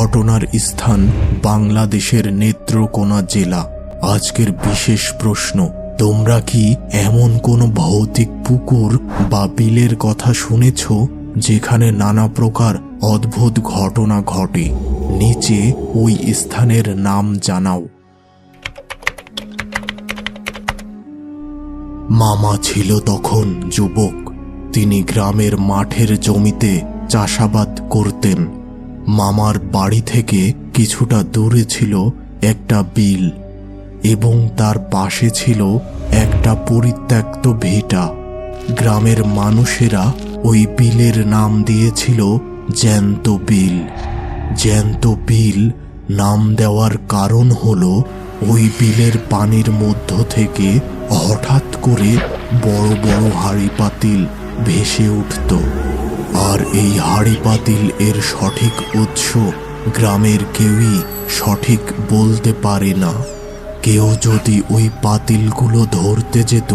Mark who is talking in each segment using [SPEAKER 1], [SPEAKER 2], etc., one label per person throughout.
[SPEAKER 1] ঘটনার স্থান বাংলাদেশের নেত্রকোনা জেলা। আজকের বিশেষ প্রশ্ন, তোমরা কি এমন কোনো ভৌতিক পুকুর বা বিলের কথা শুনেছ যেখানে নানা প্রকার অদ্ভুত ঘটনা ঘটে? নিচে ওই স্থানের নাম জানাও। মামা ছিল তখন যুবক। তিনি গ্রামের মাঠের জমিতে চাষাবাদ করতেন। মামার বাড়ি থেকে কিছুটা দূরে ছিল একটা বিল এবং তার পাশে ছিল একটা পরিত্যক্ত ভিটা। গ্রামের মানুষেরা ওই বিলের নাম দিয়েছিল জ্যান্ত বিল। জ্যান্ত বিল নাম দেওয়ার কারণ হলো ওই বিলের পানির মধ্য থেকে হঠাৎ করে বড় বড় হাঁড়ি পাতিল ভেসে উঠত। আর এই হাঁড়ি পাতিল এর সঠিক উৎস গ্রামের কেউই সঠিক বলতে পারে না। কেউ যদি ওই পাতিলগুলো ধরতে যেত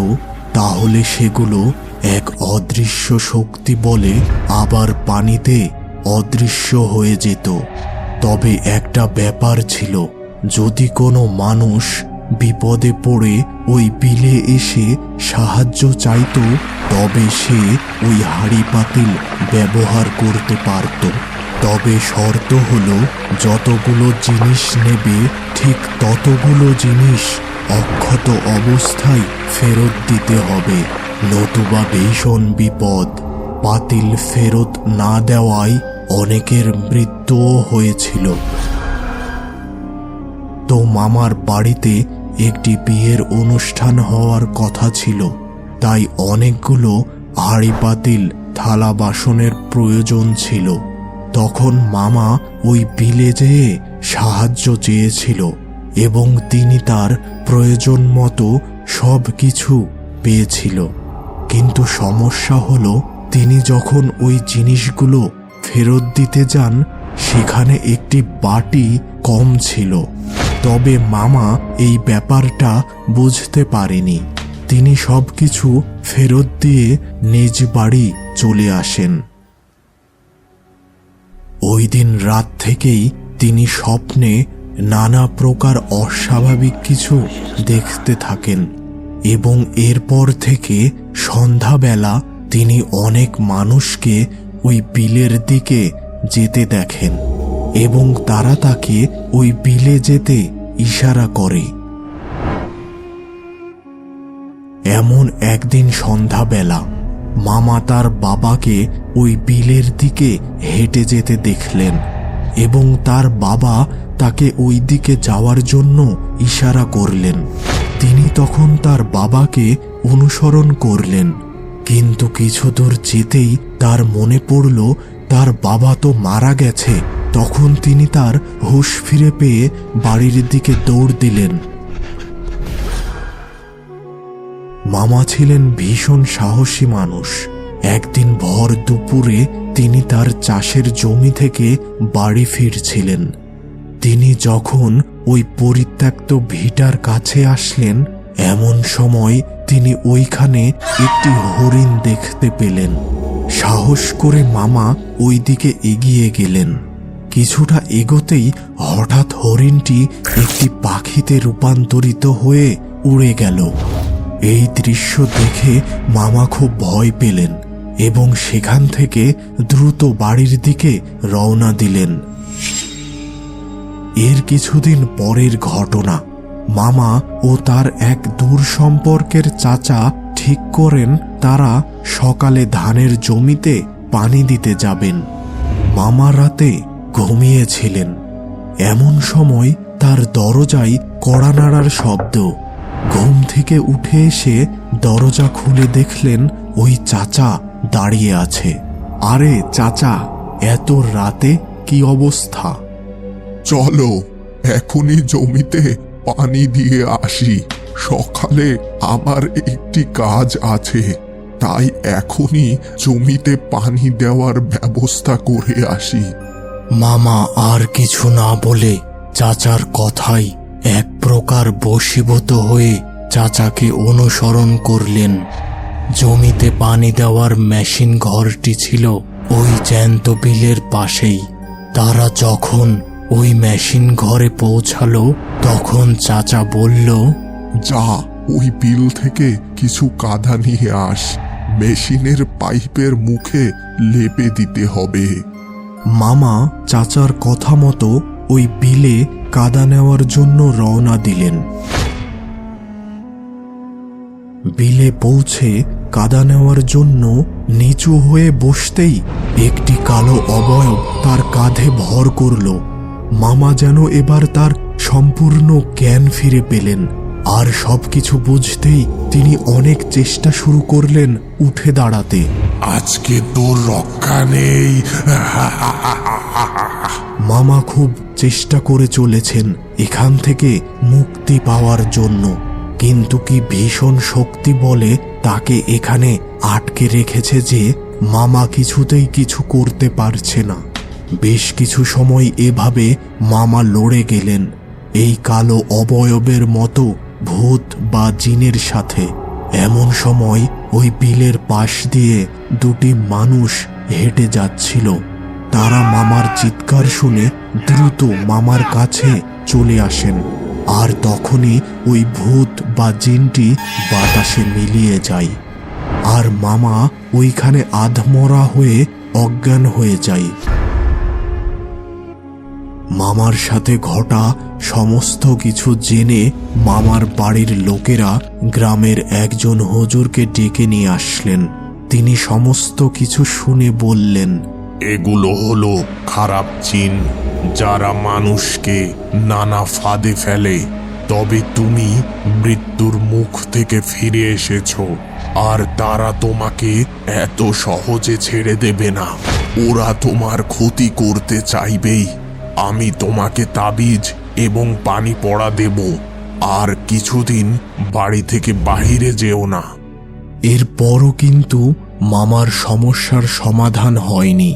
[SPEAKER 1] তাহলে সেগুলো এক অদৃশ্য শক্তি বলে আবার পানিতে অদৃশ্য হয়ে যেত। তবে একটা ব্যাপার ছিল, যদি কোনো মানুষ বিপদে পড়ে ওই বিলে এসে সাহায্য চাইত তবে সে ওই হাঁড়ি পাতিল ব্যবহার করতে পারত। তবে শর্ত হলো, যতগুলো জিনিস নেবে ঠিক ততগুলো জিনিস অক্ষত অবস্থায় ফেরত দিতে হবে, নতুবা ভীষণ বিপদ। পাতিল ফেরত না দেওয়ায় অনেকের মৃত্যুও হয়েছিল। তো মামার বাড়িতে একটি বিয়ের অনুষ্ঠান হওয়ার কথা ছিল, তাই অনেকগুলো হাঁড়ি পাতিল থালা বাসনের প্রয়োজন ছিল। তখন মামা ওই বিলে যেয়ে সাহায্য চেয়েছিল এবং তিনি তার প্রয়োজন মতো সব কিছু পেয়েছিল। কিন্তু সমস্যা হলো, তিনি যখন ওই জিনিসগুলো ফেরত দিতে যান সেখানে একটি বাটি কম ছিল। তবে মামা এই ব্যাপারটা বুঝতে পারেনি। তিনি সবকিছু ফেরত দিয়ে নিজ বাড়ি চলে আসেন। ওই দিন রাত থেকেই তিনি স্বপ্নে নানা প্রকার অস্বাভাবিক কিছু দেখতে থাকেন এবং এরপর থেকে সন্ধ্যাবেলা তিনি অনেক মানুষকে ওই বিলের দিকে যেতে দেখেন এবং তারা তাকে ওই বিলে যেতে ইশারা করে। এমন একদিন সন্ধ্যাবেলা মামা তার বাবাকে ওই বিলের দিকে হেঁটে যেতে দেখলেন এবং তার বাবা তাকে ওই দিকে যাওয়ার জন্য ইশারা করলেন। তিনি তখন তার বাবাকে অনুসরণ করলেন, কিন্তু কিছু দূর যেতেই তার মনে পড়ল তার বাবা তো মারা গেছে। তখন তিনি তার হুঁশ ফিরে পেয়ে বাড়ির দিকে দৌড় দিলেন। মামা ছিলেন ভীষণ সাহসী মানুষ। একদিন ভর দুপুরে তিনি তার চাষের জমি থেকে বাড়ি ফিরছিলেন। তিনি যখন ওই পরিত্যক্ত ভিটার কাছে আসলেন, এমন সময় তিনি ওইখানে একটি হরিণ দেখতে পেলেন। সাহস করে মামা ওই দিকে এগিয়ে গেলেন। কিছুটা এগোতেই হঠাৎ হরিণটি একটি পাখিতে রূপান্তরিত হয়ে উড়ে গেল। এই দৃশ্য দেখে মামা খুব ভয় পেলেন এবং সেখান থেকে দ্রুত বাড়ির দিকে রওনা দিলেন। এর কিছুদিন পরের ঘটনা, মামা ও তার এক দূর সম্পর্কের চাচা ঠিক করেন তারা সকালে ধানের জমিতে পানি দিতে যাবেন। মামা রাতে ঘুমিয়েছিলেন। এমন সময় তার দরজায় কড়া নাড়ার শব্দ। ঘুম থেকে উঠে এসে দরজা খুলে দেখলেন ওই চাচা দাঁড়িয়ে আছে। আরে চাচা, এত রাতে কি অবস্থা?
[SPEAKER 2] চলো এখনই জমিতে পানি দিয়ে আসি। সকালে আমার একটি কাজ আছে, তাই এখনই জমিতে পানি দেওয়ার ব্যবস্থা করে আসি।
[SPEAKER 1] মামা আর কিছু না বলে চাচার কথাই এক প্রকার বশীভূত হয়ে চাচাকে অনুসরণ করলেন। জমিতে পানি দেওয়ার মেশিন ঘরটি ছিল ওই জ্যান্ত বিলের পাশেই। তারা যখন ওই মেশিন ঘরে পৌঁছালো তখন চাচা বলল,
[SPEAKER 2] যা ওই বিল থেকে কিছু কাদা নিয়ে আস, মেশিনের পাইপের মুখে লেপে দিতে হবে।
[SPEAKER 1] মামা চাচার কথা মতো ওই বিলে কাদা নেওয়ার জন্য রওনা দিলেন। বিলে পৌঁছে কাদা নেওয়ার জন্য নিচু হয়ে বসতেই একটি কালো অবয়ব তার কাঁধে ভর করল। মামা যেন এবার তার সম্পূর্ণ জ্ঞান ফিরে পেলেন, আর সবকিছু বুঝতেই তিনি অনেক চেষ্টা শুরু করলেন উঠে দাঁড়াতে।
[SPEAKER 2] আজকে তোর রক্ষা নেই।
[SPEAKER 1] মামা খুব চেষ্টা করে চলেছেন এখান থেকে মুক্তি পাওয়ার জন্য, কিন্তু কি ভীষণ শক্তি বলে তাকে এখানে আটকে রেখেছে যে মামা কিছুতেই কিছু করতে পারছে না। বেশ কিছু সময় এভাবে মামা লড়ে গেলেন এই কালো অবয়বের মতো ভূত বা জিনের সাথে। এমন সময় ওই বিলের পাশ দিয়ে দুটি মানুষ হেঁটে যাচ্ছিল। তারা মামার চিৎকার শুনে দ্রুত মামার কাছে চলে আসেন, আর তখনই ওই ভূত বা জিনটি বাতাসে মিলিয়ে যায়, আর মামা ওইখানে আধমরা হয়ে অজ্ঞান হয়ে যায়। মামার সাথে ঘটা সমস্ত কিছু জেনে মামার বাড়ির লোকেরা গ্রামের একজন হুজুরকে ডেকে নিয়ে আসলেন। তিনি সমস্ত কিছু শুনে বললেন,
[SPEAKER 2] এগুলো হলো খারাপ জিন, যারা মানুষকে নানা ফাঁদে ফেলে। তবে তুমি মৃত্যুর মুখ থেকে ফিরে এসেছো, আর তারা তোমাকে এত সহজে ছেড়ে দেবে না। ওরা তোমার ক্ষতি করতে চাইবেই। আমি তোমাকে তাবিজ এবং পানি পড়া দেব, আর কিছুদিন বাড়ি থেকে বাহিরে যেও না।
[SPEAKER 1] এরপরও কিন্তু মামার সমস্যার সমাধান হয়নি।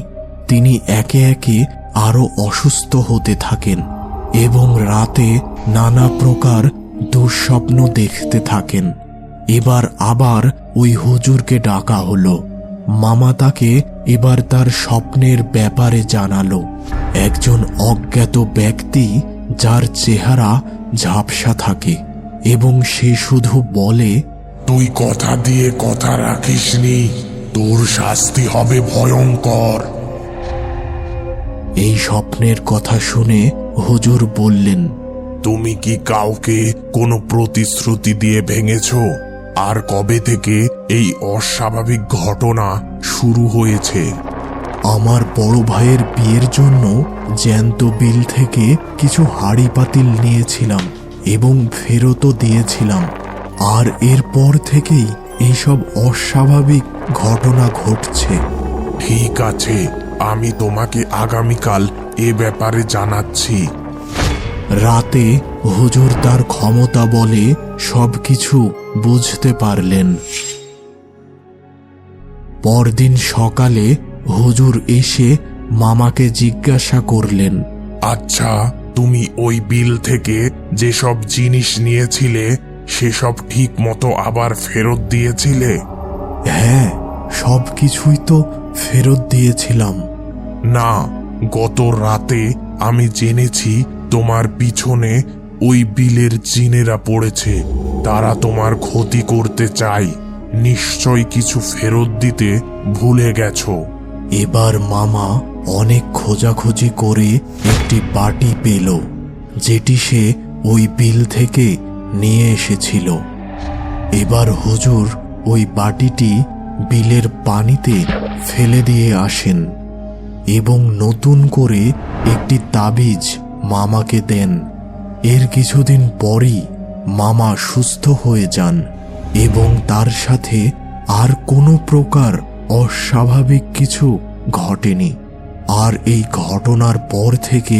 [SPEAKER 1] তিনি একে একে আরো অসুস্থ হতে থাকেন এবং রাতে নানা প্রকার দুঃস্বপ্ন দেখতে থাকেন। এবার আবার ওই হুজুরকে ডাকা হলো। মামা তাকে এবার তার স্বপ্নের ব্যাপারে জানালো। একজন অজ্ঞাত ব্যক্তি, যার চেহারা ঝাপসা থাকে এবং সে শুধু বলে,
[SPEAKER 2] তুই কথা দিয়ে কথা রাখিসনি, তোর শাস্তি হবে ভয়ঙ্কর।
[SPEAKER 1] এই স্বপ্নের কথা শুনে হুজুর বললেন,
[SPEAKER 2] তুমি কি কাউকে কোনো প্রতিশ্রুতি দিয়ে ভেঙেছো? আর কবে থেকে এই অস্বাভাবিক ঘটনা শুরু হয়েছে?
[SPEAKER 1] আমার বড় ভাইয়ের বিয়ের জন্য জ্যান্ত বিল থেকে কিছু হাঁড়ি পাতিল নিয়েছিলাম এবং ফেরতও দিয়েছিলাম, আর এরপর থেকেই এইসব অস্বাভাবিক ঘটনা ঘটছে।
[SPEAKER 2] ঠিক আছে, আমি তোমাকে আগামীকাল এ ব্যাপারে জানাচ্ছি।
[SPEAKER 1] রাতে হুজুর তার ক্ষমতা বলে সবকিছু বুঝতে পারলেন। পরদিন সকালে হুজুর এসে মামাকে জিজ্ঞাসা করলেন,
[SPEAKER 2] আচ্ছা, তুমি ওই বিল থেকে যেসব জিনিস নিয়েছিলে সেসব ঠিক মতো আবার ফেরত দিয়েছিলে?
[SPEAKER 1] হ্যাঁ, সবকিছুই তো ফেরত দিয়েছিলাম।
[SPEAKER 2] না, গত রাতে আমি জেনেছি তোমার পিছনে ওই বিলের জিনেরা পড়েছে। তারা তোমার ক্ষতি করতে চায়। নিশ্চয় কিছু ফেরত দিতে ভুলে গেছো।
[SPEAKER 1] এবার মামা অনেক খোঁজাখুঁজি করে একটি বাটি পেল, যেটি সে ওই বিল থেকে নিয়ে এসেছিল। এবার হুজুর ওই বাটিটি বিলের পানিতে ফেলে দিয়ে আসেন এবং নতুন করে একটি তাবিজ মামাকে দেন। এর কিছুদিন পরই মামা সুস্থ হয়ে যান এবং তার সাথে আর কোনো প্রকার অস্বাভাবিক কিছু ঘটেনি। আর এই ঘটনার পর থেকে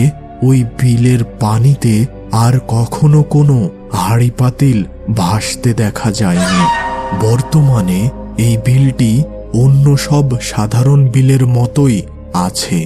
[SPEAKER 1] ওই বিলের পানিতে আর কখনো কোনো হাঁড়ি পাতিল ভাসতে দেখা যায়নি। বর্তমানে এই বিলটি অন্য সব সাধারণ বিলের মতোই আছে।